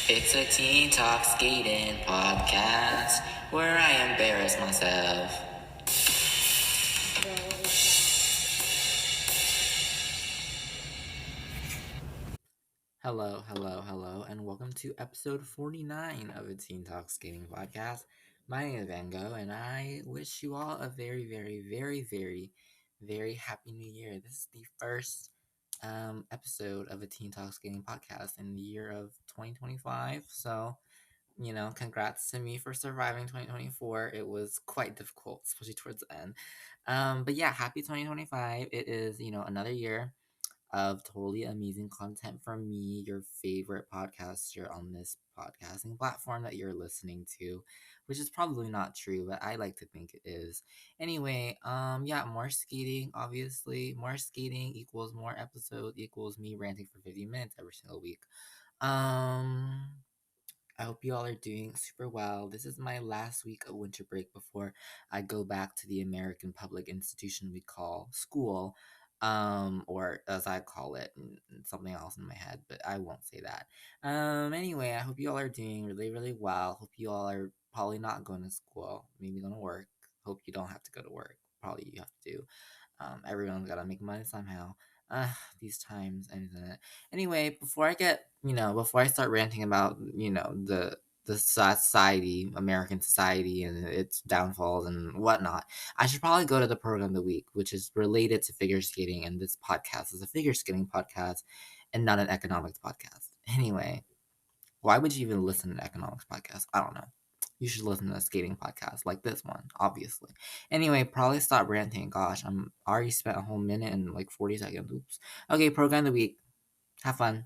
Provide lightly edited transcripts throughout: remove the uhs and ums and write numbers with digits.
It's a teen talk skating podcast where I embarrass myself. Hello, and welcome to episode 49 of a Teen Talk Skating Podcast. My name is Van Gogh, and I wish you all a very happy new year. This is the first episode of a Teen Talk Skating Podcast in the year of 2025. So, congrats to me for surviving 2024. It was quite difficult, especially towards the end. But yeah, happy 2025. It is, another year of totally amazing content from me, your favorite podcaster on this podcasting platform that you're listening to, which is probably not true, but I like to think it is. Anyway, yeah, more skating, obviously. More skating equals more episode equals me ranting for 50 minutes every single week. Um I hope you all are doing super well. This is my last week of winter break before I go back to the American public institution we call school, or as I call it, something else in my head, but I won't say that. Anyway, I hope you all are doing really well. Hope you all are probably not going to school, maybe going to work. Hope you don't have to go to work. Probably you have to do. Everyone's got to make money somehow. These times, isn't it? Anyway, before I start ranting about, the society, American society, and its downfalls and whatnot, I should probably go to the program of the week, which is related to figure skating, and this podcast is a figure skating podcast and not an economics podcast. Anyway, why would you even listen to an economics podcast? I don't know. You should listen to a skating podcast like this one, obviously. Anyway, probably stop ranting. Gosh, I'm already spent a whole minute and like 40 seconds. Oops. Okay, program of the week. Have fun.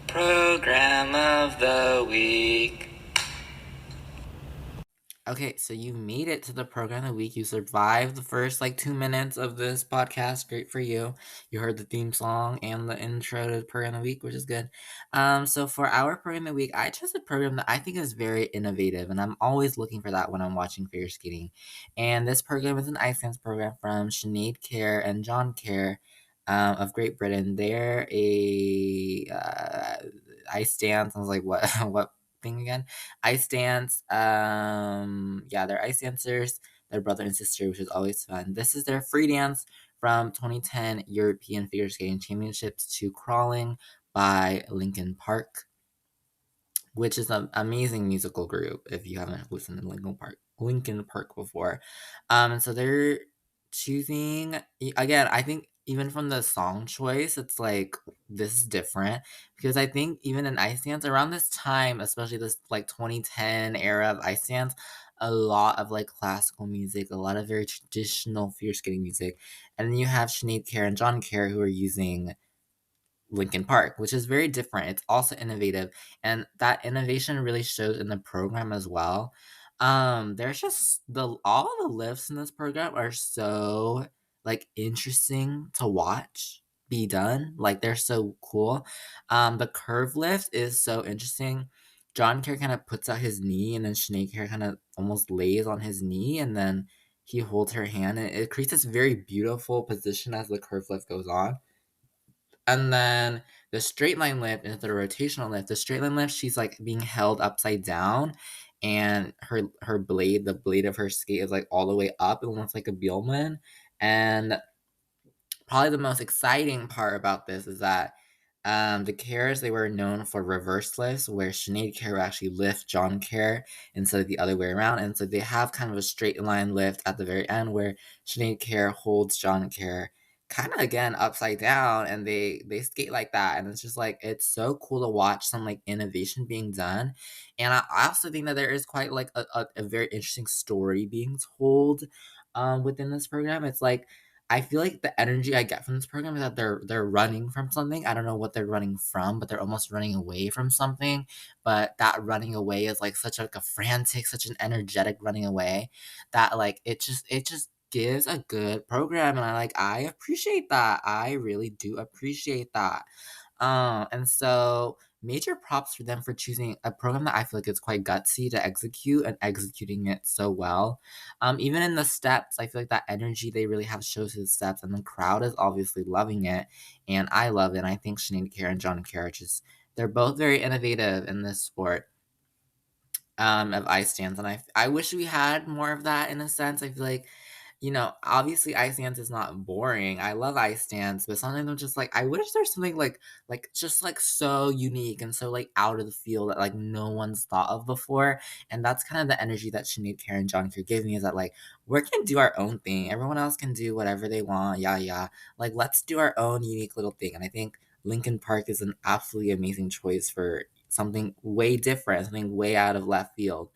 Program of the week. Okay, so you made it to the program of the week. You survived the first 2 minutes of this podcast. Great for you. You heard the theme song and the intro to the program of the week, which is good. So for our program of the week, I chose a program that I think is very innovative, and I'm always looking for that when I'm watching figure skating. And this program is an ice dance program from Sinead Kerr and John Kerr. Of Great Britain, they're a ice dance. I was like, what? What thing again? Ice dance. Yeah, they're ice dancers. They're brother and sister, which is always fun. This is their free dance from 2010 European Figure Skating Championships to Crawling by Linkin Park, which is an amazing musical group if you haven't listened to Linkin Park before. And so they're choosing again, I think even from the song choice, it's like this is different because I think even in ice dance around this time, especially this 2010 era of ice dance, a lot of classical music, a lot of very traditional figure skating music, and then you have Sinead Kerr and John Kerr who are using Linkin Park, which is very different. It's also innovative, and that innovation really shows in the program as well. There's just the all the lifts in this program are so interesting to watch be done. Like they're so cool. The curve lift is so interesting. John Kerr kind of puts out his knee, and then Sinead Kerr kind of almost lays on his knee, and then he holds her hand, and it creates this very beautiful position as the curve lift goes on. And then the straight line lift is the rotational lift. The straight line lift, she's being held upside down, and her blade, the blade of her skate is all the way up. It looks like a Bielman. And probably the most exciting part about this is that the Kerrs, they were known for reverse lifts, where Sinead Kerr would actually lift John Kerr instead of the other way around. And so they have kind of a straight line lift at the very end where Sinead Kerr holds John Kerr kind of again upside down, and they skate like that. And it's just it's so cool to watch some innovation being done. And I also think that there is quite a very interesting story being told within this program. It's I feel like the energy I get from this program is that they're running from something. I don't know what they're running from, but they're almost running away from something. But that running away is such a frantic, such an energetic running away that it just gives a good program, and I appreciate that. I really do appreciate that. And so major props for them for choosing a program that I feel like is quite gutsy to execute and executing it so well. Even in the steps, I feel like that energy they really have shows through the steps, and the crowd is obviously loving it, and I love it. And I think Sinead Care and John Kerr just they're both very innovative in this sport of ice dance, and I wish we had more of that in a sense. I feel like, obviously ice dance is not boring. I love ice dance, but sometimes I'm just like, I wish there's something like just like so unique and so like out of the field that like no one's thought of before. And that's kind of the energy that Sinead, Karen, John could give me is that like we're gonna do our own thing. Everyone else can do whatever they want. Yeah, yeah. Like let's do our own unique little thing. And I think Lincoln Park is an absolutely amazing choice for something way different, something way out of left field.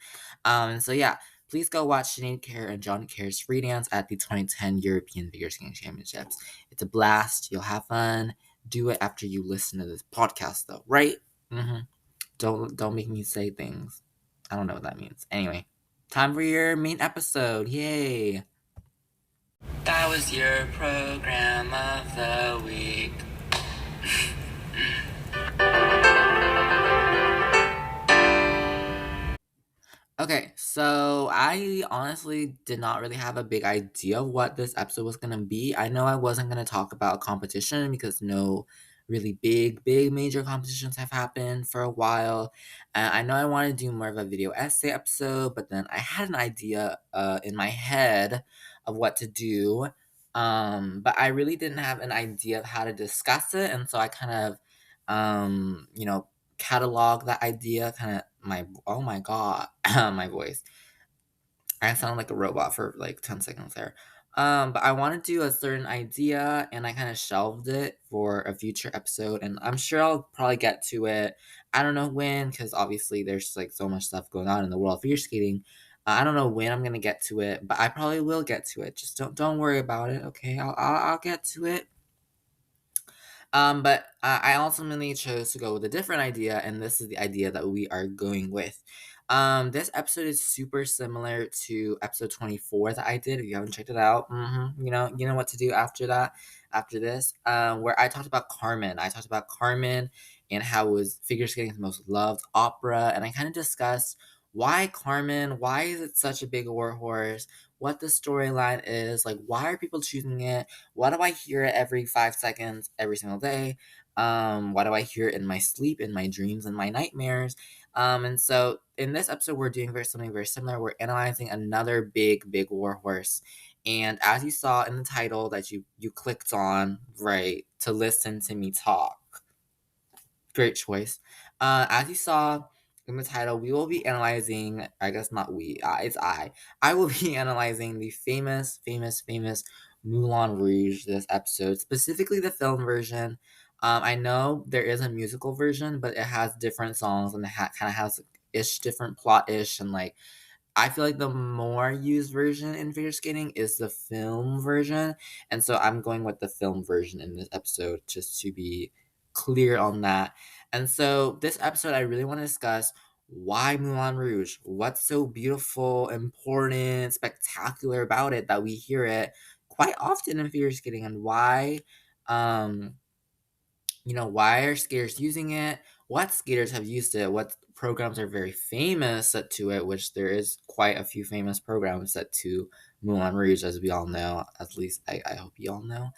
So yeah, please go watch Sinead Kerr and John Kerr's free dance at the 2010 European Figure Skating Championships. It's a blast. You'll have fun. Do it after you listen to this podcast, though, right? Mm-hmm. Don't make me say things. I don't know what that means. Anyway, time for your main episode. Yay! That was your program of the week. Okay, so I honestly did not really have a big idea of what this episode was gonna be. I know I wasn't gonna talk about competition because no really big major competitions have happened for a while. I know I wanted to do more of a video essay episode, but then I had an idea in my head of what to do. But I really didn't have an idea of how to discuss it, and so I kind of catalog that idea, kind of my oh my god, my voice. I sound like a robot for like 10 seconds there. But I want to do a certain idea and I kind of shelved it for a future episode, and I'm sure I'll probably get to it. I don't know when, because obviously there's like so much stuff going on in the world of figure skating. I don't know when I'm gonna get to it, but I probably will get to it. Just don't worry about it, okay? I'll get to it. But I ultimately chose to go with a different idea, and this is the idea that we are going with. This episode is super similar to episode 24 that I did. If you haven't checked it out, you know what to do after that, after this, where I talked about Carmen. I talked about Carmen and how it was figure skating's most loved opera, and I kind of discussed why Carmen, why is it such a big war horse, what the storyline is, like why are people choosing it, why do I hear it every 5 seconds every single day? Why do I hear it in my sleep, in my dreams, and my nightmares? And so in this episode, we're doing something very similar. We're analyzing another big war horse. And as you saw in the title that you clicked on, right, to listen to me talk. Great choice. As you saw in the title, we will be analyzing, I guess not we, it's I. I will be analyzing the famous Moulin Rouge this episode, specifically the film version. I know there is a musical version, but it has different songs and it kind of has ish different plot ish, and like I feel like the more used version in figure skating is the film version. And so I'm going with the film version in this episode just to be clear on that. And so this episode, I really want to discuss why Moulin Rouge? What's so beautiful, important, spectacular about it that we hear it quite often in figure skating, and um, why are skaters using it? What skaters have used it? What programs are very famous set to it? Which there is quite a few famous programs set to Moulin Rouge, as we all know. At least I hope you all know.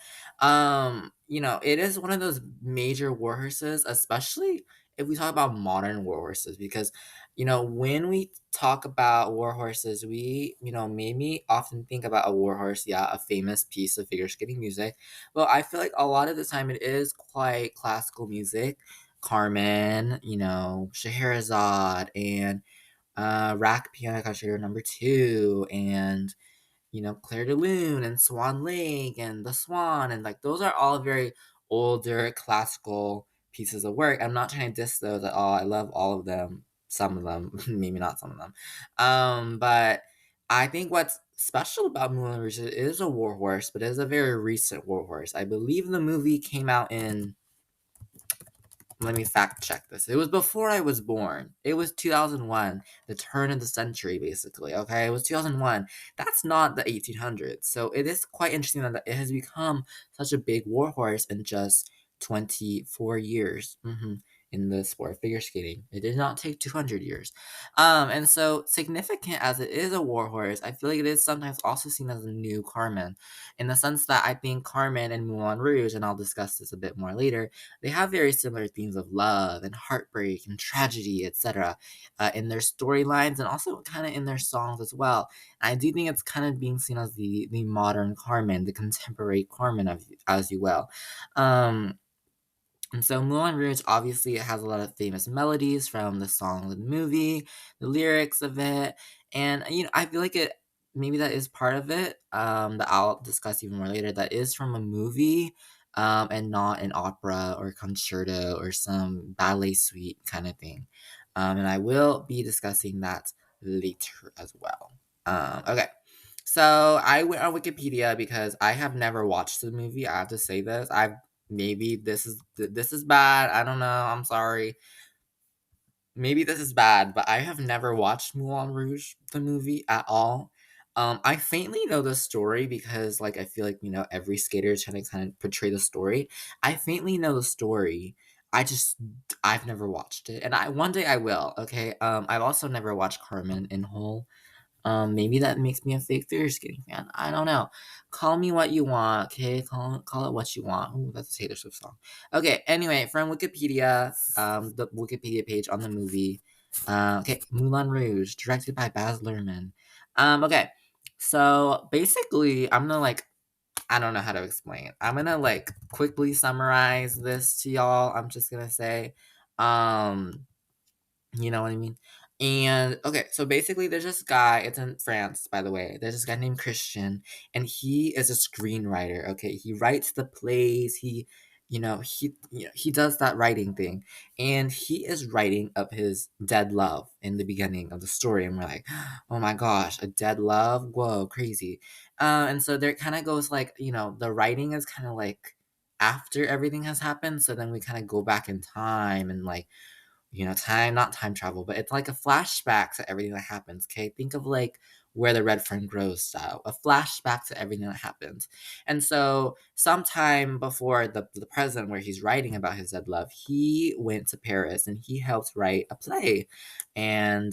It is one of those major war horses, especially if we talk about modern war horses, because when we talk about war horses, we maybe often think about a war horse, yeah, a famous piece of figure skating music. Well, I feel like a lot of the time it is quite classical music. Carmen, Scheherazade, and Rack Piano Concerto Number Two, and Claire de Lune and Swan Lake and The Swan, and like those are all very older classical pieces of work. I'm not trying to diss those at all. I love all of them. Some of them, maybe not some of them. But I think what's special about Moulin Rouge is it is a war horse, but it is a very recent war horse. I believe the movie came out in, let me fact check this. It was before I was born. It was 2001, the turn of the century, basically. Okay, it was 2001. That's not the 1800s. So it is quite interesting that it has become such a big war horse in just 24 years. in the sport of figure skating. It did not take 200 years. And so significant as it is a war horse, I feel like it is sometimes also seen as a new Carmen, in the sense that I think Carmen and Moulin Rouge, and I'll discuss this a bit more later, they have very similar themes of love and heartbreak and tragedy, etc., in their storylines and also kind of in their songs as well. I do think it's kind of being seen as the modern Carmen, the contemporary Carmen, as you will. Um, and so Moulin Rouge obviously it has a lot of famous melodies from the song of the movie, the lyrics of it, and I feel like it maybe that is part of it. That I'll discuss even more later. That is from a movie, and not an opera or concerto or some ballet suite kind of thing. And I will be discussing that later as well. Okay. So I went on Wikipedia because I have never watched the movie. I have to say this. I've maybe this is bad. I don't know. I'm sorry. Maybe this is bad, but I have never watched Moulin Rouge the movie at all. I faintly know the story because like I feel like every skater is trying to kind of portray the story. I faintly know the story. I've never watched it, and I one day I will. Okay. I've also never watched Carmen in whole. Maybe that makes me a fake figure skating fan. I don't know. Call me what you want, okay? Call it what you want. Ooh, that's a Taylor Swift song. Okay, anyway, from Wikipedia, the Wikipedia page on the movie. Okay, Moulin Rouge, directed by Baz Luhrmann. Okay, so basically, I'm gonna I don't know how to explain. I'm gonna quickly summarize this to y'all. I'm just gonna say, um, you know what I mean? And okay, so basically there's this guy, it's in France, by the way. There's this guy named Christian, and he is a screenwriter. Okay. He writes the plays, he does that writing thing. And he is writing up his dead love in the beginning of the story. And we're like, oh my gosh, a dead love? Whoa, crazy. And so there kind of goes the writing is kind of like after everything has happened. So then we kind of go back in time and time, not time travel, but it's like a flashback to everything that happens. Okay. Think of where the red fern grows style, a flashback to everything that happens. And so, sometime before the present, where he's writing about his dead love, he went to Paris and he helped write a play. And,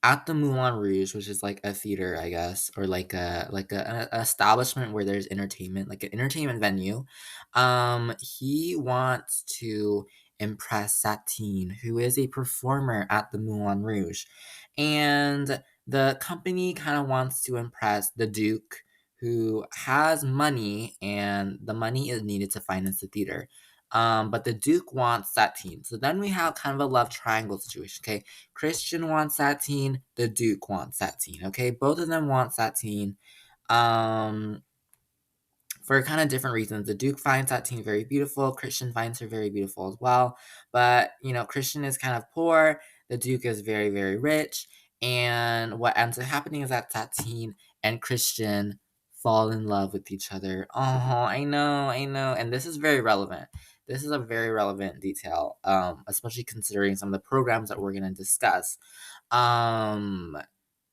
at the Moulin Rouge, which is like a theater, I guess, or an establishment where there's entertainment, like an entertainment venue. He wants to impress Satine, who is a performer at the Moulin Rouge, and the company kind of wants to impress the Duke, who has money, and the money is needed to finance the theater. But the Duke wants Satine. So then we have kind of a love triangle situation. Okay, Christian wants Satine, the Duke wants Satine, okay? Both of them want Satine, um, for kind of different reasons. The Duke finds Satine very beautiful, Christian finds her very beautiful as well, but, Christian is kind of poor, the Duke is very, very rich, and what ends up happening is that Satine and Christian fall in love with each other. Oh, I know, and this is very relevant. This is a very relevant detail, especially considering some of the programs that we're gonna discuss. Um,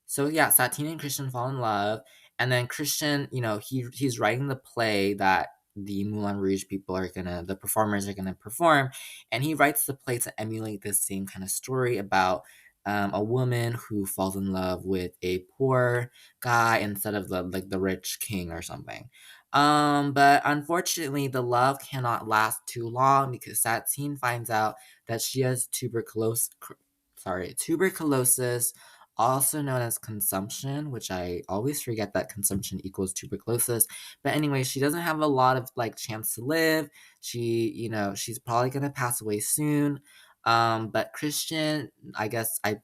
so yeah, Satine and Christian fall in love, and then Christian, he's writing the play that the Moulin Rouge the performers are gonna perform, and he writes the play to emulate this same kind of story about a woman who falls in love with a poor guy instead of the rich king or something. But unfortunately, the love cannot last too long because Satine finds out that she has tuberculosis, also known as consumption, which I always forget that consumption equals tuberculosis. But anyway, she doesn't have a lot of chance to live. She's probably gonna pass away soon. But Christian, I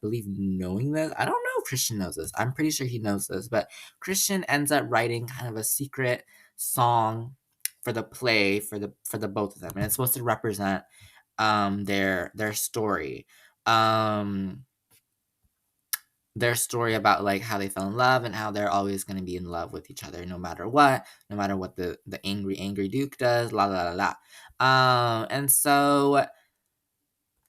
believe knowing this, I don't know if Christian knows this. I'm pretty sure he knows this, but Christian ends up writing kind of a secret song for the play for the both of them, and it's supposed to represent their story. Um their story about how they fell in love and how they're always going to be in love with each other no matter what the angry duke does, la la la la. And so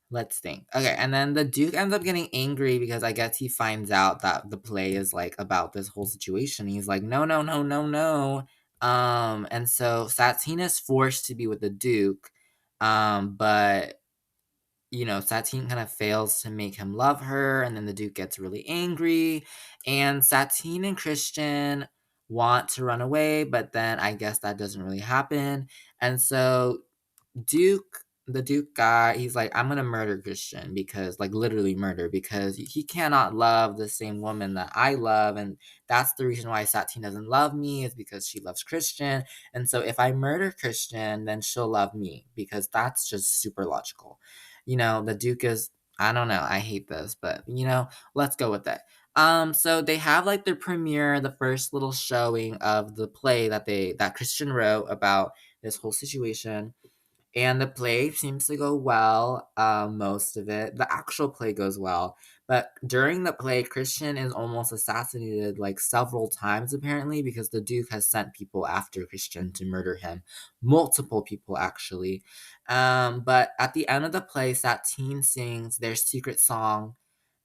let's think. Okay, and then the duke ends up getting angry because I guess he finds out that the play is about this whole situation. He's like, no, no, no, no, no. And so Satine is forced to be with the duke, But Satine kind of fails to make him love her, and then the Duke gets really angry, and Satine and Christian want to run away, but then I guess that doesn't really happen. And so the Duke guy, he's like, I'm gonna murder Christian because, like, literally murder, because he cannot love the same woman that I love, and that's the reason why Satine doesn't love me, is because she loves Christian. And so if I murder Christian, then she'll love me, because that's just super logical. The Duke is, I don't know, I hate this, but let's go with it. So they have like their premiere, the first little showing of the play that Christian wrote about this whole situation, and the play seems to go well, most of it. The actual play goes well. But during the play, Christian is almost assassinated like several times, apparently, because the Duke has sent people after Christian to murder him. Multiple people, actually. But at the end of the play, Satine sings their secret song,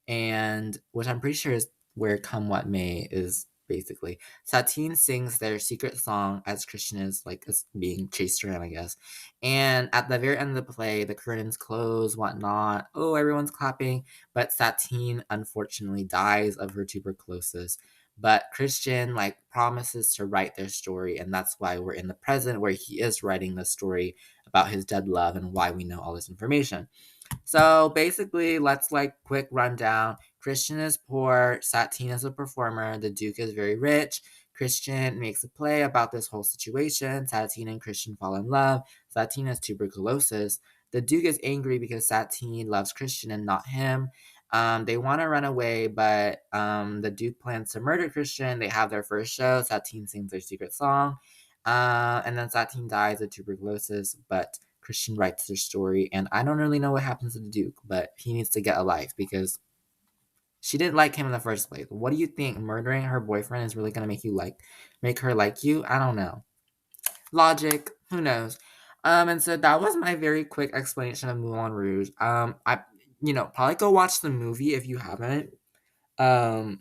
and which I'm pretty sure is where Come What May is, basically. Satine sings their secret song as Christian is like being chased around, I guess. And at the very end of the play, the curtains close, whatnot. Oh, everyone's clapping. But Satine unfortunately dies of her tuberculosis. But Christian like promises to write their story, and that's why we're in the present, where he is writing the story about his dead love and why we know all this information. So basically, let's like quick rundown. Christian is poor, Satine is a performer, the Duke is very rich. Christian makes a play about this whole situation. Satine and Christian fall in love. Satine has tuberculosis. The Duke is angry because Satine loves Christian and not him. They want to run away, but the Duke plans to murder Christian. They have their first show. Satine sings their secret song. And then Satine dies of tuberculosis, but Christian writes their story, and I don't really know what happens to the Duke, but he needs to get a life because she didn't like him in the first place. What do you think? Murdering her boyfriend is really gonna make her like you? I don't know. Logic, who knows? And so that was my very quick explanation of Moulin Rouge. I probably go watch the movie if you haven't. Um,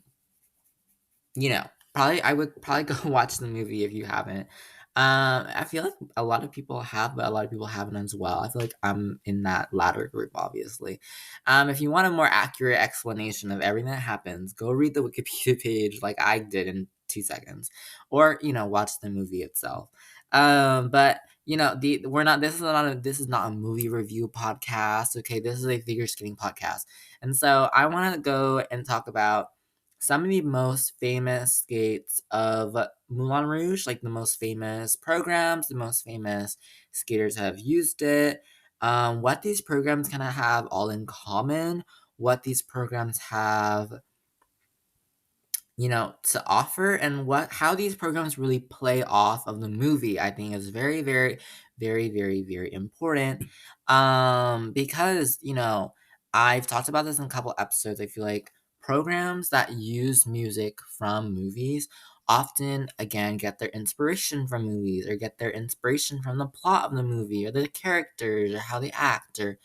you know, probably I would probably go watch the movie if you haven't. I feel like a lot of people have, but a lot of people haven't as well. I feel like I'm in that latter group, obviously. If you want a more accurate explanation of everything that happens, go read the Wikipedia page like I did in 2 seconds, or watch the movie itself. But the we're not. This is not a movie review podcast. Okay, this is a figure skating podcast, and so I want to go and talk about some of the most famous skates of Moulin Rouge, like the most famous programs, the most famous skaters have used it, what these programs kind of have all in common, what these programs have to offer, and what how these programs really play off of the movie, I think is very, very, very, very, very important. Because I've talked about this in a couple episodes. I feel like programs that use music from movies often again get their inspiration from movies, or get their inspiration from the plot of the movie, or the characters, or how they act, or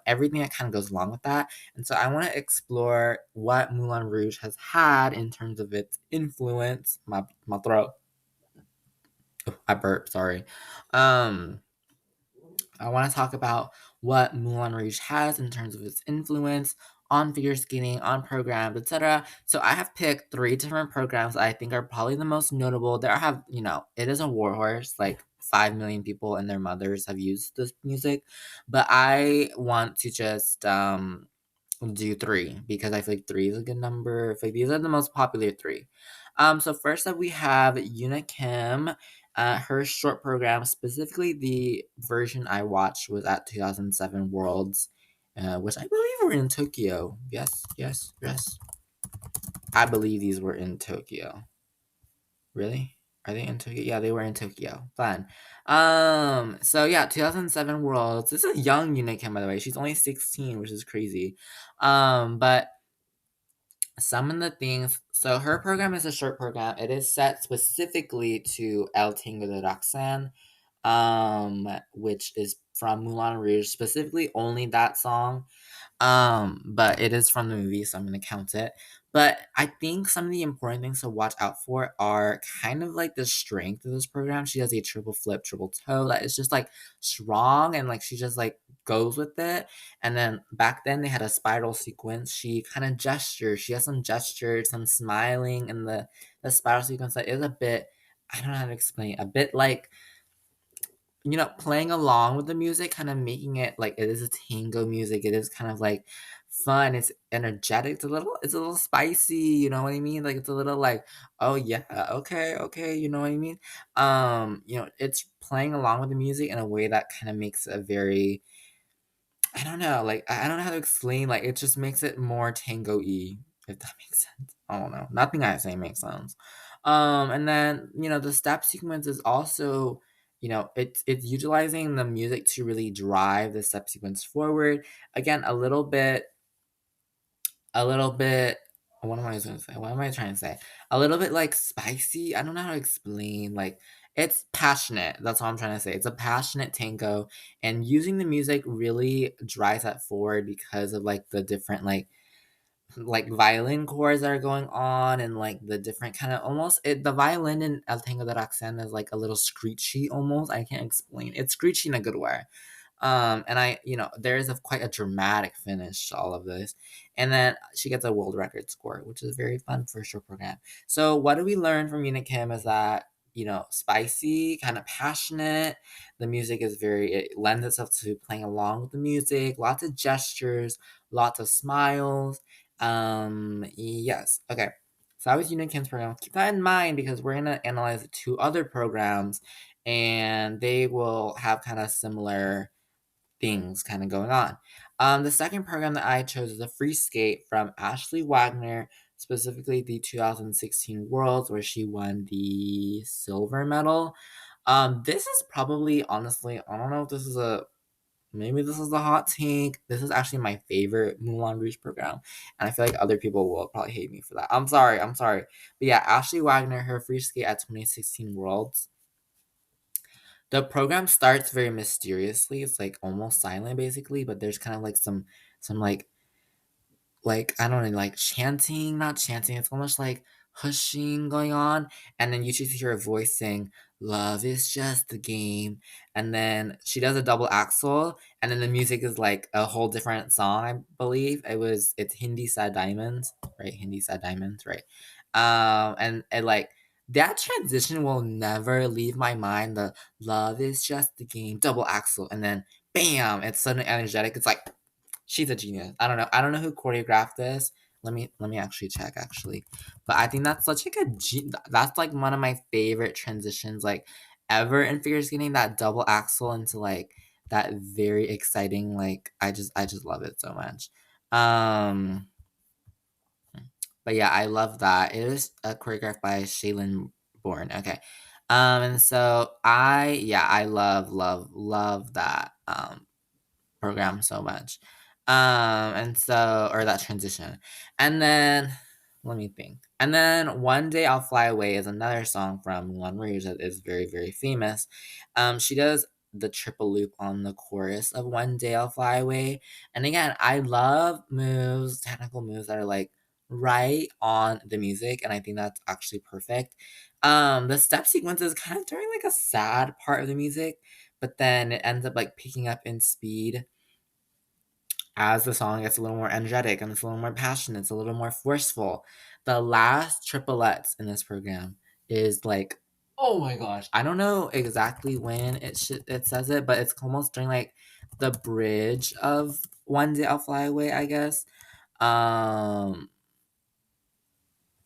everything that kind of goes along with that. And so I want to explore what Moulin Rouge has had in terms of its influence. My throat. Oh, I burped, sorry. Um, I want to talk about what Moulin Rouge has in terms of its influence on figure skating, on programs, etc. So I have picked 3 different programs that I think are probably the most notable. It is a warhorse, like 5 million people and their mothers have used this music, but I want to just do 3 because I feel like 3 is a good number. I feel like these are the most popular 3. So first up we have Yuna Kim. Her short program, specifically the version I watched, was at 2007 Worlds, which I believe were in Tokyo. Yes, yes, yes. I believe these were in Tokyo. Really? Are they in Tokyo? Yeah, they were in Tokyo. Fun. So yeah, 2007 Worlds. This is a young Yuna Kim, by the way. She's only 16, which is crazy. But some of the things, so her program is a short program. It is set specifically to El Tango de Roxanne, which is from Moulin Rouge, specifically only that song. But it is from the movie, so I'm gonna count it. But I think some of the important things to watch out for are kind of like the strength of this program. She has a triple flip, triple toe that is just like strong and like she just like goes with it. And then back then they had a spiral sequence. She kind of gestures. She has some gestures, some smiling, and the spiral sequence that is a bit, I don't know how to explain it, a bit like, playing along with the music, kind of making it like it is a tango music. It is kind of like fun. It's energetic. It's a little spicy. You know what I mean? Like it's a little like, oh yeah, okay, okay. You know what I mean? It's playing along with the music in a way that kind of makes a very, I don't know, like, I don't know how to explain, like, it just makes it more tango-y, if that makes sense. I don't know. Nothing I say makes sense. And then, the step sequence is also, it's utilizing the music to really drive the step sequence forward. Again, a little bit what am I gonna say? What am I trying to say? A little bit, like, spicy? I don't know how to explain, like, it's passionate, that's all I'm trying to say. It's a passionate tango, and using the music really drives that forward because of, like, the different, like, violin chords that are going on and, like, the different kinda almost the violin in El Tango de Roxanne is, like, a little screechy almost, I can't explain. It's screechy in a good way. And there is quite a dramatic finish to all of this. And then she gets a world record score, which is very fun for a short program. So what do we learn from Mina Kim is that, spicy, kind of passionate. The music is it lends itself to playing along with the music, lots of gestures, lots of smiles. Yes. Okay. So that was Una Kim's program. Keep that in mind because we're gonna analyze two other programs and they will have kind of similar things kind of going on. The second program that I chose is a free skate from Ashley Wagner, specifically the 2016 Worlds, where she won the silver medal. This is probably, honestly, I don't know if this is maybe this is a hot take. This is actually my favorite Moulin Rouge program, and I feel like other people will probably hate me for that. I'm sorry. But yeah, Ashley Wagner, her free skate at 2016 Worlds. The program starts very mysteriously. It's like almost silent basically, but there's kind of like some like I don't know, like chanting, not chanting, it's almost like hushing going on, and then you just hear a voice saying, "Love is just a game," and then she does a double axel, and then the music is like a whole different song. I believe it's Hindi Sad Diamonds, right? Hindi Sad Diamonds, right? And like that transition will never leave my mind. The love is just a game, double axel, and then bam, it's suddenly energetic. It's like she's a genius. I don't know. I don't know who choreographed this. Let me actually check actually. But I think that's such like that's like one of my favorite transitions like ever in figure skating, that double axel into like that very exciting like I just love it so much. Um but yeah, I love that. It is choreographed by Shaylin Bourne. Okay. And so I love that. Program so much. And so or that transition. And then let me think. And then One Day I'll Fly Away is another song from Moulin Rouge that is very, very famous. She does the triple loop on the chorus of One Day I'll Fly Away. And again, I love moves, technical moves that are like right on the music, and I think that's actually perfect. The step sequence is kind of during like a sad part of the music, but then it ends up like picking up in speed as the song gets a little more energetic and it's a little more passionate, it's a little more forceful. The last triplets in this program is like, oh my gosh, I don't know exactly when it says it, but it's almost during like the bridge of One Day I'll Fly Away, I guess. Um,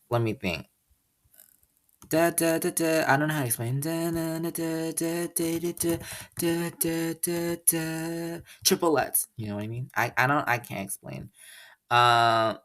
Let me think. Da, da, da, da. I don't know how to explain. Da, da, da, da, da, da, da, da, da, da, da. Triplets. You know what I mean? I can't explain. Um,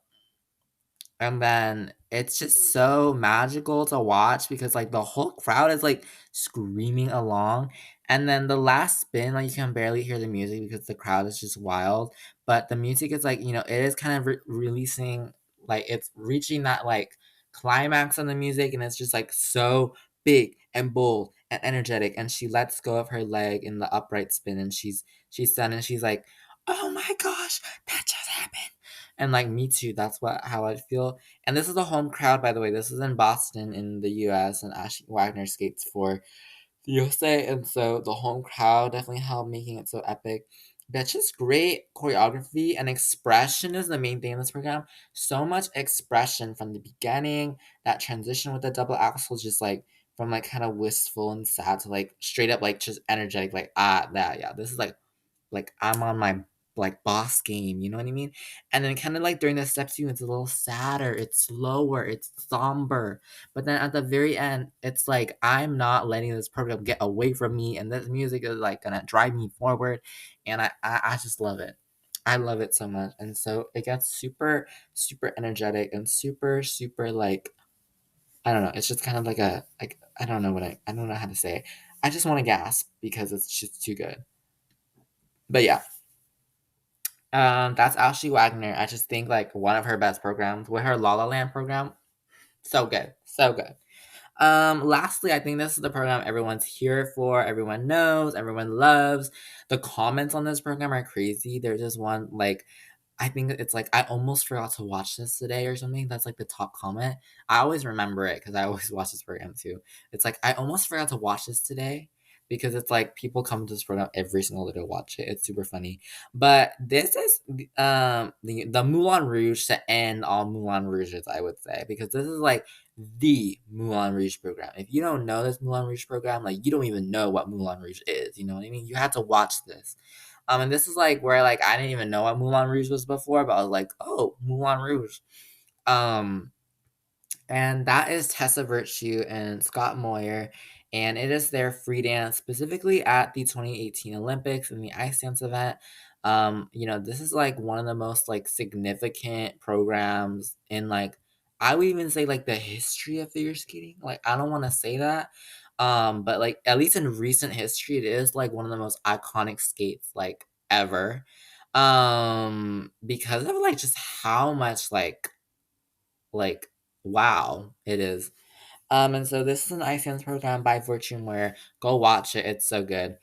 and then it's just so magical to watch because like the whole crowd is like screaming along. And then the last spin, like you can barely hear the music because the crowd is just wild. But the music is like, it is kind of releasing, like it's reaching that like climax on the music, and it's just like so big and bold and energetic. And she lets go of her leg in the upright spin, and she's done, and she's like, oh my gosh, that just happened. And like me too, that's what how I feel. And this is a home crowd, by the way. This is in Boston in the US, and Ashley Wagner skates for the USA, and so the home crowd definitely helped making it so epic. That's just great choreography and expression is the main thing in this program. So much expression from the beginning. That transition with the double axel, just like from like kind of wistful and sad to like straight up like just energetic, like that yeah. This is like I'm on my like boss game, you know what I mean? And then kind of like during the step two, it's a little sadder, it's slower, it's somber. But then at the very end, it's like I'm not letting this program get away from me, and this music is like gonna drive me forward, and I just love it. I love it so much, and so it gets super super energetic and super super like I don't know. It's just kind of like a like I don't know how to say it. I just want to gasp because it's just too good. But yeah, that's Ashley Wagner. I just think like one of her best programs with her La La Land program. So good. So good. Lastly, I think this is the program everyone's here for, everyone knows, everyone loves. The comments on this program are crazy. There's just one like I think it's like I almost forgot to watch this today or something. That's like the top comment. I always remember it because I always watch this program too. It's like I almost forgot to watch this today because it's like people come to this program every single day to watch it. It's super funny. But this is the Moulin Rouge to end all Moulin Rouges, I would say, because this is like the Moulin Rouge program. If you don't know this Moulin Rouge program, like you don't even know what Moulin Rouge is. You know what I mean? You have to watch this. And this is like where like I didn't even know what Moulin Rouge was before, but I was like, oh, Moulin Rouge. Um, and that is Tessa Virtue and Scott Moyer, and it is their free dance specifically at the 2018 Olympics in the ice dance event. This is like one of the most like significant programs in like I would even say like the history of figure skating. Like I don't want to say that, but like at least in recent history, it is like one of the most iconic skates like ever, because of like just how much like wow it is. And so this is an ice dance program by Fortune where go watch it. It's so good.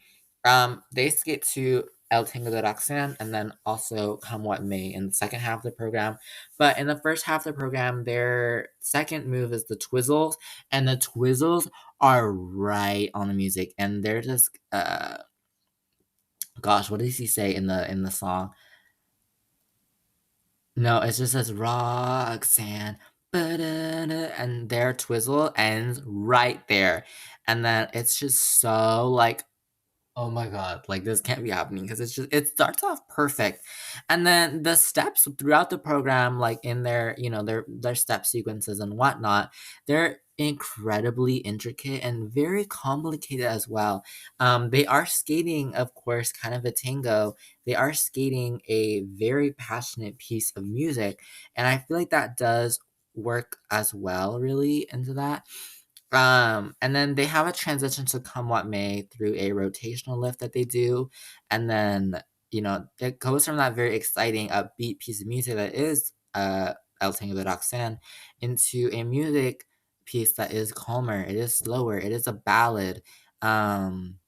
They skate to El Tango de Roxanne and then also Come What May in the second half of the program. But in the first half of the program, their second move is the Twizzles, and the Twizzles are right on the music, and they're just gosh, what does he say in the song? No, it just says Roxanne, ba-da-da, and their twizzle ends right there. And then it's just so like oh my god, like this can't be happening because it's just it starts off perfect. And then the steps throughout the program, like in their, their step sequences and whatnot, they're incredibly intricate and very complicated as well. They are skating, of course, kind of a tango. They are skating a very passionate piece of music. And I feel like that does work as well, really, into that. And then they have a transition to Come What May through a rotational lift that they do. And then, it goes from that very exciting, upbeat piece of music that is El Tango de Roxanne into a music piece that is calmer, it is slower, it is a ballad. Um,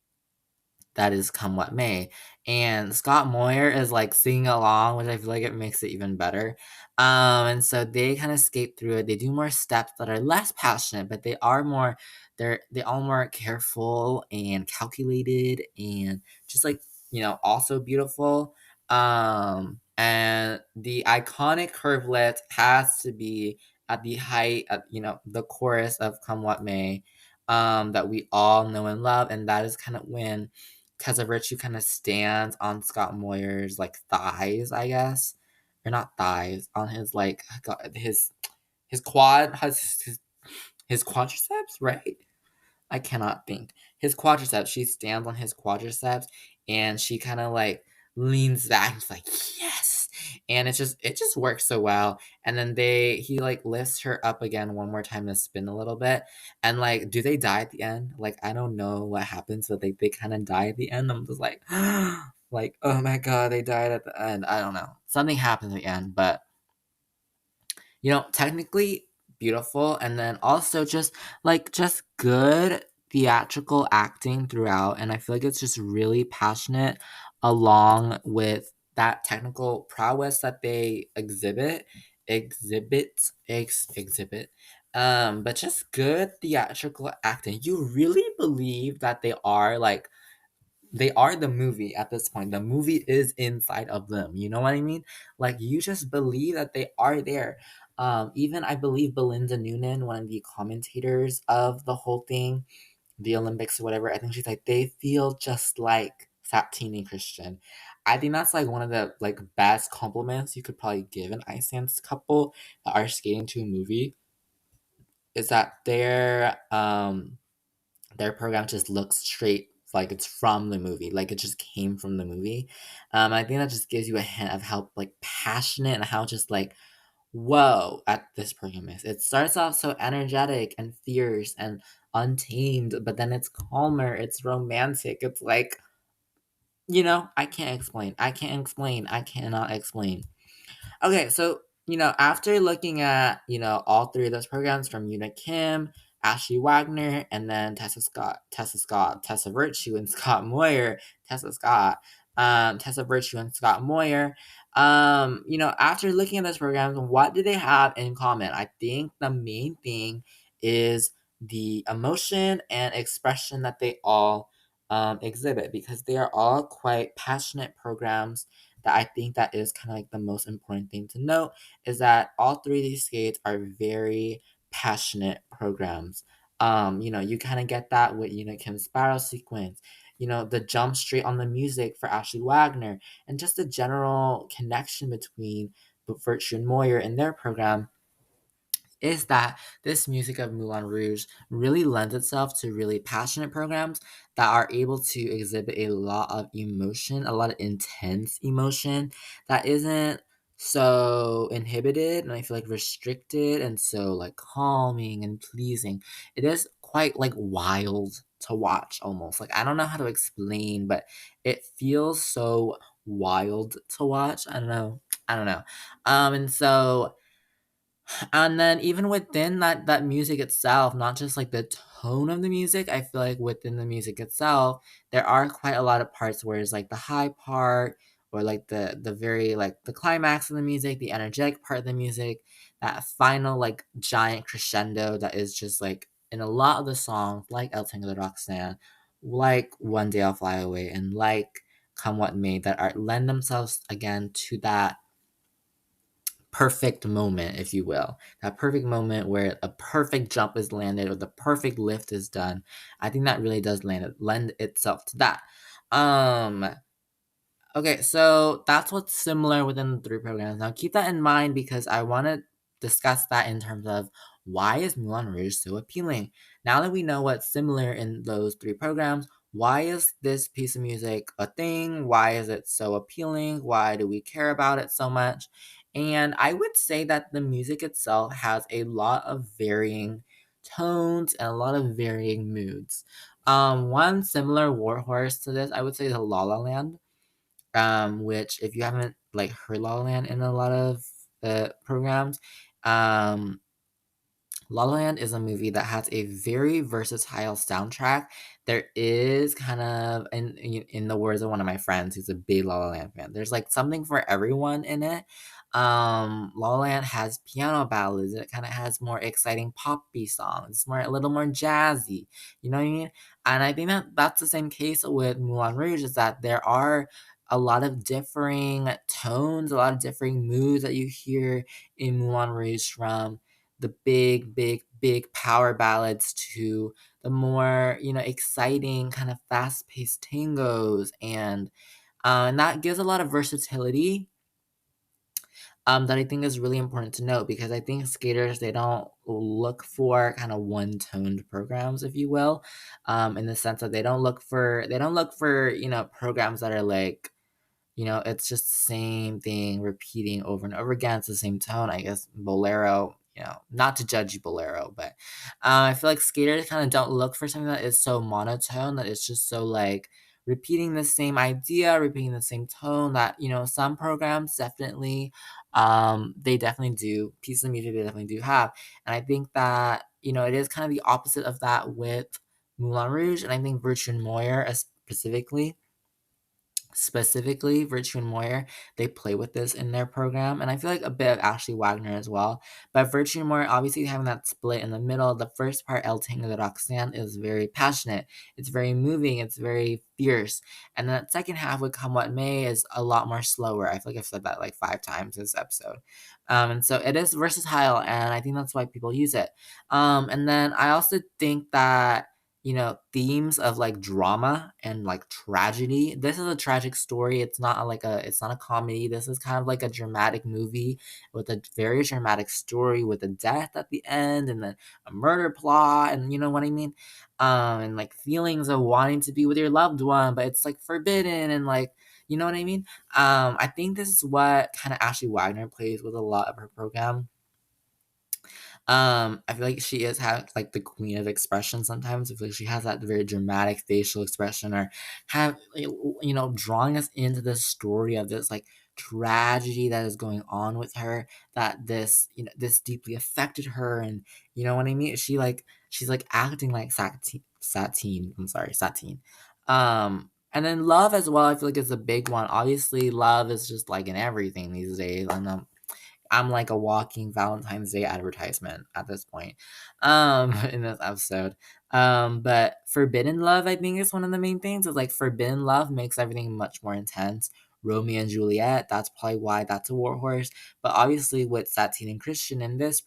that is Come What May. And Scott Moyer is like singing along, which I feel like it makes it even better. And so they kind of skate through it. They do more steps that are less passionate, but they all more careful and calculated and just like, also beautiful. And the iconic curvelet has to be at the height of, the chorus of Come What May, that we all know and love. And that is kind of when Tessa Virtue kind of stands on Scott Moyer's like thighs, I guess, or not thighs, on his like his quad his quadriceps, right? I cannot think. His quadriceps. She stands on his quadriceps and she kind of like leans back and is like, yes. And it just works so well. And then he like lifts her up again one more time to spin a little bit. And like, do they die at the end? Like, I don't know what happens, but they kind of die at the end. I'm just like, like, oh my god, they died at the end. I don't know. Something happens at the end, but technically beautiful, and then also just good theatrical acting throughout, and I feel like it's just really passionate along with that technical prowess that they exhibit, but just good theatrical acting. You really believe that they are the movie at this point. The movie is inside of them. You know what I mean? Like you just believe that they are there. Even I believe Belinda Noonan, one of the commentators of the whole thing, the Olympics or whatever, I think she's like, they feel just like Saptini Christian. I think that's like one of the like best compliments you could probably give an ice dance couple that are skating to a movie is that their program just looks straight like it's from the movie, like it just came from the movie. I think that just gives you a hint of how like passionate and how just like whoa at this program is. It starts off so energetic and fierce and untamed, but then it's calmer, it's romantic, it's like I can't explain. I can't explain. I cannot explain. Okay, so after looking at all three of those programs from Una Kim, Ashley Wagner, and then Tessa Virtue, and Scott Moyer, Tessa Virtue and Scott Moyer. After looking at those programs, what do they have in common? I think the main thing is the emotion and expression that they all exhibit because they are all quite passionate programs that I think that is kind of like the most important thing to note is that all three of these skates are very passionate programs. You kind of get that with Kim's spiral sequence, the jump straight on the music for Ashley Wagner, and just the general connection between Virtue and Moyer and their program is that this music of Moulin Rouge really lends itself to really passionate programs that are able to exhibit a lot of emotion, a lot of intense emotion that isn't so inhibited and I feel like restricted and so like calming and pleasing. It is quite like wild to watch almost. Like I don't know how to explain, but it feels so wild to watch. I don't know. I don't know. And then even within that music itself, not just like the tone of the music, I feel like within the music itself, there are quite a lot of parts where it's like the high part or like the very like the climax of the music, the energetic part of the music, that final like giant crescendo that is just like in a lot of the songs, like El Tango de Roxanne, like One Day I'll Fly Away, and like Come What May, that are lend themselves again to that perfect moment, if you will. That perfect moment where a perfect jump is landed or the perfect lift is done. I think that really does lend itself to that. Um Okay, so that's what's similar within the three programs. Now keep that in mind because I want to discuss that in terms of why is Moulin Rouge so appealing? Now that we know what's similar in those three programs, why is this piece of music a thing? Why is it so appealing? Why do we care about it so much? And I would say that the music itself has a lot of varying tones and a lot of varying moods. One similar warhorse to this, I would say, is La La Land, which if you haven't like heard La La Land in a lot of programs, um, La La Land is a movie that has a very versatile soundtrack. There is kind of, in the words of one of my friends who's a big La La Land fan, there's like something for everyone in it. La La Land has piano ballads. It kind of has more exciting poppy songs. It's a little more jazzy. You know what I mean? And I think that that's the same case with Moulin Rouge. Is that there are a lot of differing tones, a lot of differing moods that you hear in Moulin Rouge from the big, big, big power ballads to the more, exciting kind of fast-paced tangos, and that gives a lot of versatility. That I think is really important to note because I think skaters they don't look for kind of one-toned programs, if you will, in the sense that they don't look for programs that are like it's just the same thing repeating over and over again. It's the same tone. I guess Bolero, not to judge you, Bolero, but I feel like skaters kind of don't look for something that is so monotone, that it's just so like repeating the same idea, repeating the same tone that, some programs definitely, they definitely do. Pieces of music they definitely do have. And I think that, it is kind of the opposite of that with Moulin Rouge. And I think Virtue and Moyer specifically specifically Virtue and Moyer, they play with this in their program, and I feel like a bit of Ashley Wagner as well. But Virtue and Moyer, obviously having that split in the middle, the first part, El Tango de Roxanne, is very passionate, it's very moving, it's very fierce. And then that second half, Would Come What May, is a lot more slower. I feel like I've said that like 5 times this episode. And so it is versatile, and I think that's why people use it. And then I also think that themes of like drama and like tragedy. This is a tragic story. It's not a comedy. This is kind of like a dramatic movie with a very dramatic story with a death at the end and then a murder plot and you know what I mean? And like feelings of wanting to be with your loved one, but it's like forbidden and like you know what I mean? I think this is what kind of Ashley Wagner plays with a lot of her program. I feel like she is like the queen of expression sometimes. I feel like she has that very dramatic facial expression or have drawing us into the story of this like tragedy that is going on with her that this deeply affected her and you know what I mean? She's like acting like Satine. And then love as well, I feel like is a big one. Obviously, love is just like in everything these days. I'm like a walking Valentine's Day advertisement at this point, in this episode. But forbidden love, I think, is one of the main things. Is like forbidden love makes everything much more intense. Romeo and Juliet, that's probably why that's a war horse. But obviously, with Satine and Christian in this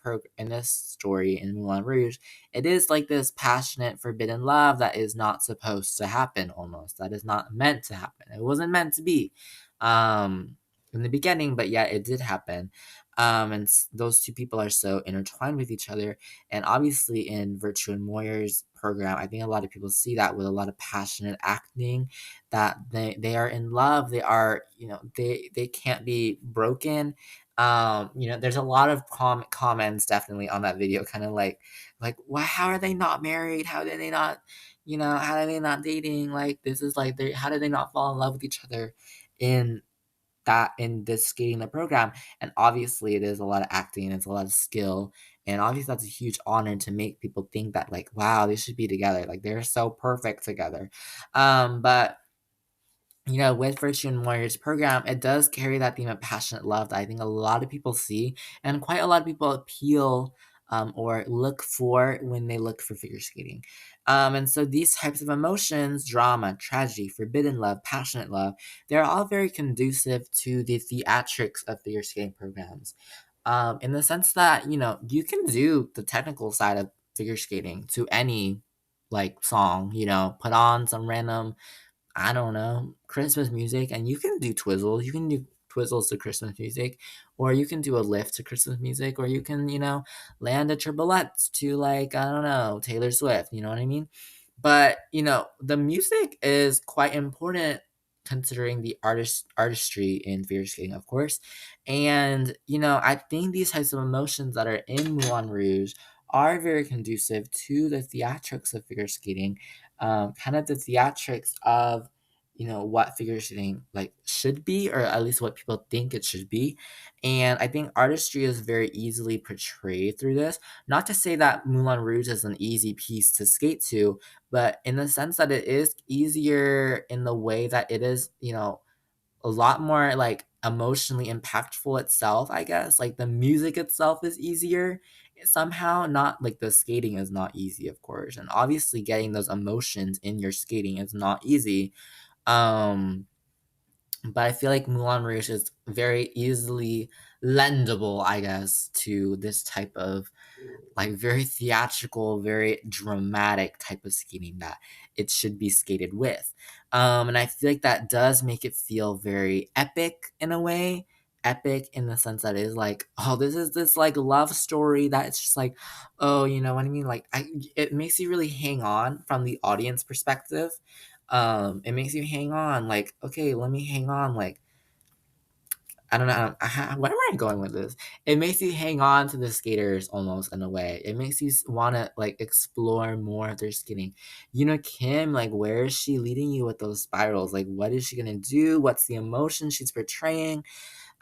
story in Moulin Rouge, it is like this passionate forbidden love that is not supposed to happen. Almost that is not meant to happen. It wasn't meant to be. In the beginning, but yeah, it did happen. And those two people are so intertwined with each other. And obviously, in Virtue and Moyer's program, I think a lot of people see that with a lot of passionate acting, that they are in love. They are, they can't be broken. There's a lot of comments definitely on that video, kind of like, why? How are they not married? How did they not, how are they not dating? Like, this is like, they how did they not fall in love with each other? In in this skating the program. And obviously it is a lot of acting, it's a lot of skill. And obviously that's a huge honor to make people think that like, wow, they should be together. Like they're so perfect together. But with Virtue and Warriors program, it does carry that theme of passionate love that I think a lot of people see and quite a lot of people appeal or look for when they look for figure skating. And so these types of emotions, drama, tragedy, forbidden love, passionate love, they're all very conducive to the theatrics of figure skating programs. In the sense that, you can do the technical side of figure skating to any like song, put on some random I don't know, Christmas music, and you can do twizzles. You can do twizzles to Christmas music, or you can do a lift to Christmas music, or you can, land a triplettes to like, I don't know, Taylor Swift, you know what I mean? But, the music is quite important considering the artistry in figure skating, of course. And, I think these types of emotions that are in Moulin Rouge are very conducive to the theatrics of figure skating, kind of the theatrics of what figure skating like should be, or at least what people think it should be. And I think artistry is very easily portrayed through this. Not to say that Moulin Rouge is an easy piece to skate to, but in the sense that it is easier in the way that it is, a lot more like emotionally impactful itself, I guess. Like the music itself is easier somehow, not like the skating is not easy, of course. And obviously getting those emotions in your skating is not easy. Um but I feel like Moulin Rouge is very easily lendable, I guess, to this type of like very theatrical, very dramatic type of skating that it should be skated with. And I feel like that does make it feel very epic in a way. Epic in the sense that it is like, oh, this is this like love story that it's just like, oh, you know what I mean? Like, it makes you really hang on from the audience perspective. It makes you hang on, like, okay, let me hang on, like, I don't know. Where am I going with this? It makes you hang on to the skaters almost in a way. It makes you want to like explore more of their skating. Kim, like, where is she leading you with those spirals? Like, what is she gonna do? What's the emotion she's portraying?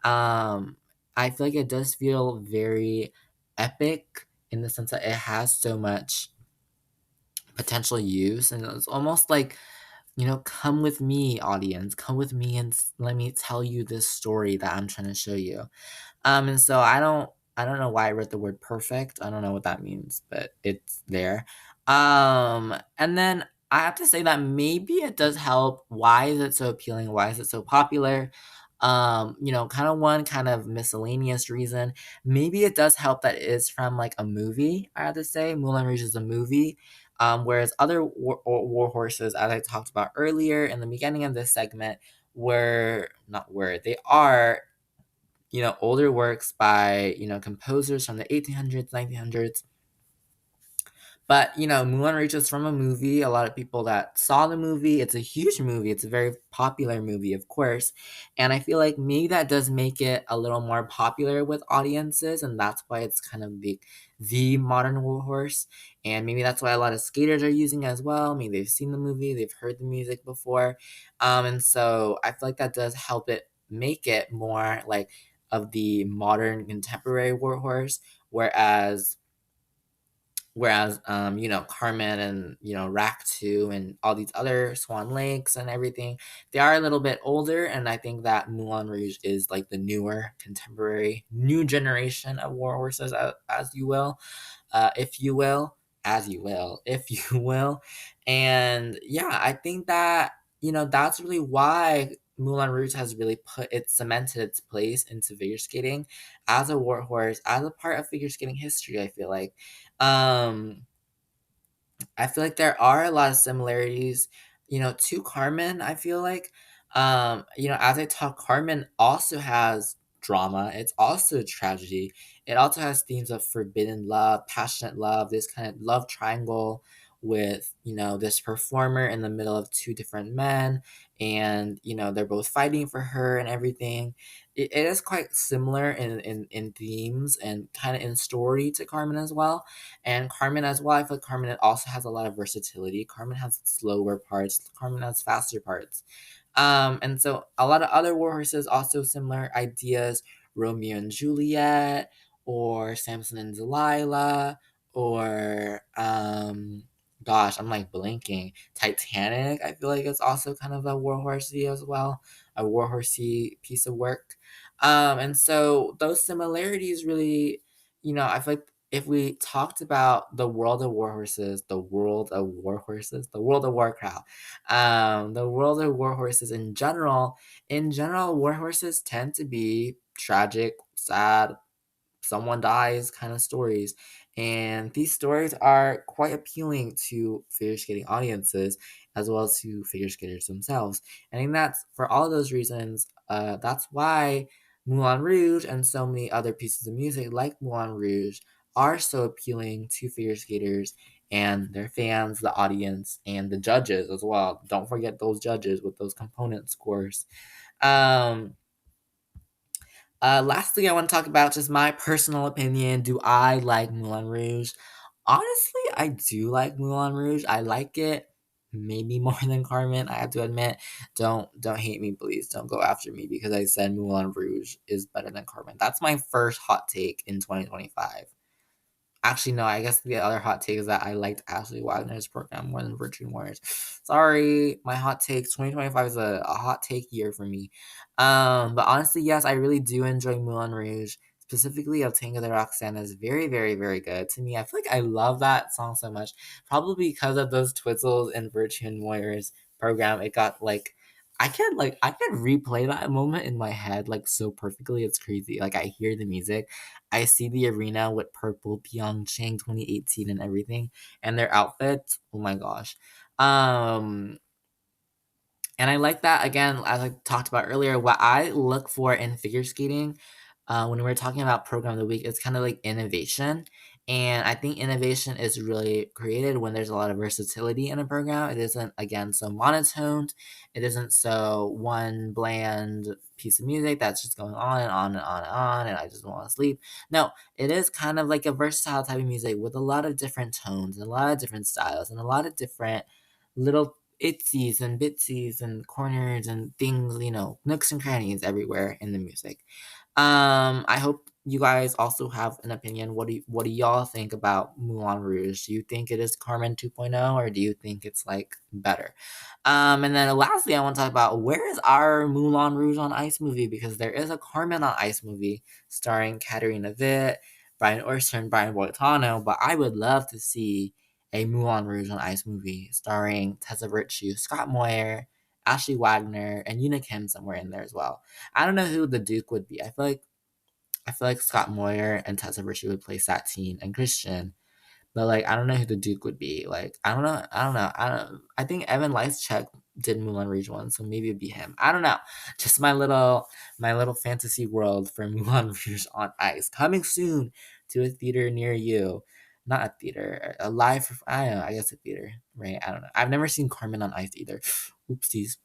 I feel like it does feel very epic in the sense that it has so much potential use, and it's almost like come with me, audience. Come with me and let me tell you this story that I'm trying to show you. And so I don't know why I wrote the word perfect. I don't know what that means, but it's there. And then I have to say that maybe it does help. Why is it so appealing? Why is it so popular? Kind of one kind of miscellaneous reason. Maybe it does help that it is from like a movie, I have to say. Moulin Rouge is a movie. Whereas other war horses, as I talked about earlier in the beginning of this segment, were not were they are older works by, composers from the 1800s, 1900s. But, Moulin Rouge is from a movie. A lot of people that saw the movie, it's a huge movie. It's a very popular movie, of course. And I feel like maybe that does make it a little more popular with audiences. And that's why it's kind of the modern warhorse. And maybe that's why a lot of skaters are using it as well. Maybe they've seen the movie, they've heard the music before. And so I feel like that does help it make it more like of the modern contemporary warhorse. Whereas Carmen and Rack 2 and all these other Swan Lakes and everything, they are a little bit older, and I think that Moulin Rouge is like the newer contemporary new generation of war horses, as you will, if you will, as you will, if you will. And yeah, I think that that's really why Moulin Rouge has really cemented its place into figure skating as a war horse, as a part of figure skating history. Um, I feel like there are a lot of similarities, to Carmen. I feel like, as I talk, Carmen also has drama. It's also tragedy. It also has themes of forbidden love, passionate love, this kind of love triangle with, this performer in the middle of two different men. And, they're both fighting for her and everything. It is quite similar in themes and kind of in story to Carmen as well. And Carmen as well, I feel like Carmen also has a lot of versatility. Carmen has slower parts. Carmen has faster parts. And so a lot of other war horses also similar ideas. Romeo and Juliet, or Samson and Delilah, or gosh, I'm like blinking. Titanic, I feel like it's also kind of a war horsey as well, a war horsey piece of work. And so those similarities really, I feel like if we talked about the world of war horses, the world of war horses, the world of Warcraft, the world of war horses in general, war horses tend to be tragic, sad, someone dies kind of stories. And these stories are quite appealing to figure skating audiences as well as to figure skaters themselves. And I think that's for all those reasons, that's why Moulin Rouge and so many other pieces of music like Moulin Rouge are so appealing to figure skaters and their fans, the audience, and the judges as well. Don't forget those judges with those component scores. Um, Lastly, I want to talk about just my personal opinion. Do I like Moulin Rouge? Honestly, I do like Moulin Rouge. I like it maybe more than Carmen. I have to admit. Don't hate me, please. Don't go after me because I said Moulin Rouge is better than Carmen. That's my first hot take in 2025. Actually, no, I guess the other hot take is that I liked Ashley Wagner's program more than Virtue Warriors. Sorry, my hot take. 2025 is a hot take year for me. But honestly, yes, I really do enjoy Moulin Rouge. Specifically, El Tango de Roxana is very, very, very good to me. I feel like I love that song so much. Probably because of those twizzles in Virtue and Warriors program. It got like I can replay that moment in my head like so perfectly. It's crazy. Like I hear the music, I see the arena with purple Pyeongchang 2018 and everything, and their outfits. Oh my gosh. Um, and I like that again, as I talked about earlier, what I look for in figure skating, when we're talking about program of the week, it's kind of like innovation. And I think innovation is really created when there's a lot of versatility in a program. It isn't, again, so monotoned. It isn't so one bland piece of music that's just going on and on and on and on, and I just want to sleep. No, it is kind of like a versatile type of music with a lot of different tones and a lot of different styles and a lot of different little itsies and bitsies and corners and things, nooks and crannies everywhere in the music. I hope you guys also have an opinion. What do y'all think about Moulin Rouge? Do you think it is Carmen 2.0, or do you think it's like better? And then lastly, I want to talk about where is our Moulin Rouge on Ice movie, because there is a Carmen on Ice movie starring Katerina Witt, Brian Orser, and Brian Boitano, but I would love to see a Moulin Rouge on Ice movie starring Tessa Virtue, Scott Moyer, Ashley Wagner, and Una Kim somewhere in there as well. I don't know who the Duke would be. I feel like Scott Moyer and Tessa Virtue would play Satine and Christian, but like I don't know who the Duke would be. Like I don't know. I don't know. I think Evan Lyschek did Moulin Rouge one, so maybe it'd be him. I don't know. Just my little fantasy world for Moulin Rouge on Ice, coming soon to a theater near you. Not a theater, a live. I don't know. I guess a theater, right? I don't know. I've never seen Carmen on Ice either. Oopsies.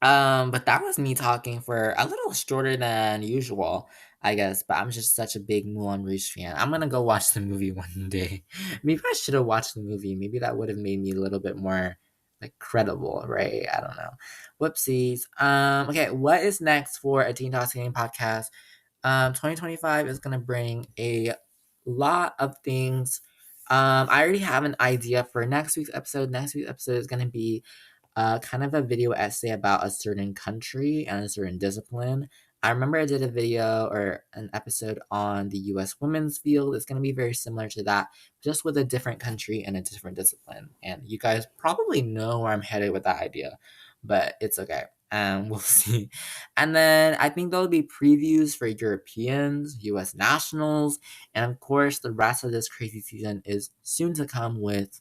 But that was me talking for a little shorter than usual, I guess. But I'm just such a big Moulin Rouge fan. I'm gonna go watch the movie one day. Maybe I should have watched the movie. Maybe that would have made me a little bit more like credible, right? I don't know. Whoopsies. Okay, what is next for a Teen Talk Skating podcast? 2025 is gonna bring a lot of things. I already have an idea for next week's episode. Next week's episode is gonna be kind of a video essay about a certain country and a certain discipline. I remember I did a video or an episode on the US women's field. It's going to be very similar to that, just with a different country and a different discipline. And you guys probably know where I'm headed with that idea, but it's okay. We'll see. And then I think there'll be previews for Europeans, US nationals, and of course, the rest of this crazy season is soon to come with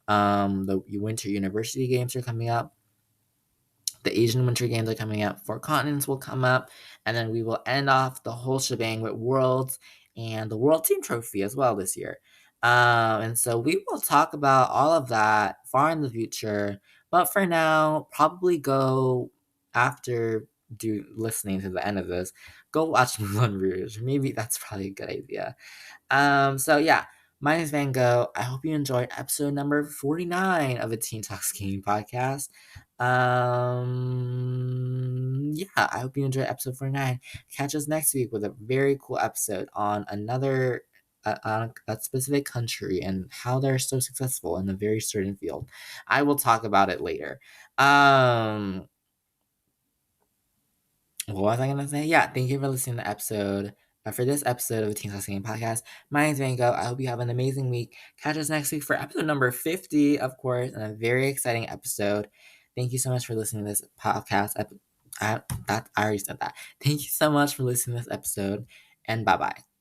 the Winter University Games are coming up. The Asian Winter Games are coming up. Four Continents will come up. And then we will end off the whole shebang with Worlds and the World Team Trophy as well this year. And so we will talk about all of that far in the future. But for now, probably go after listening to the end of this, go watch Moulin Rouge. Maybe that's probably a good idea. So yeah, my name is Van Gogh. I hope you enjoyed episode number 49 of the Teen Talks Gaming Podcast. Yeah, I hope you enjoyed episode 49. Catch us next week with a very cool episode on another on a specific country and how they're so successful in a very certain field. I will talk about it later. What was I gonna say? Yeah, thank you for listening to the episode. For this episode of the Teen Talk Game Podcast, my name is Mango. I hope you have an amazing week. Catch us next week for episode number 50, of course, and a very exciting episode. Thank you so much for listening to this podcast. I already said that. Thank you so much for listening to this episode, and bye bye.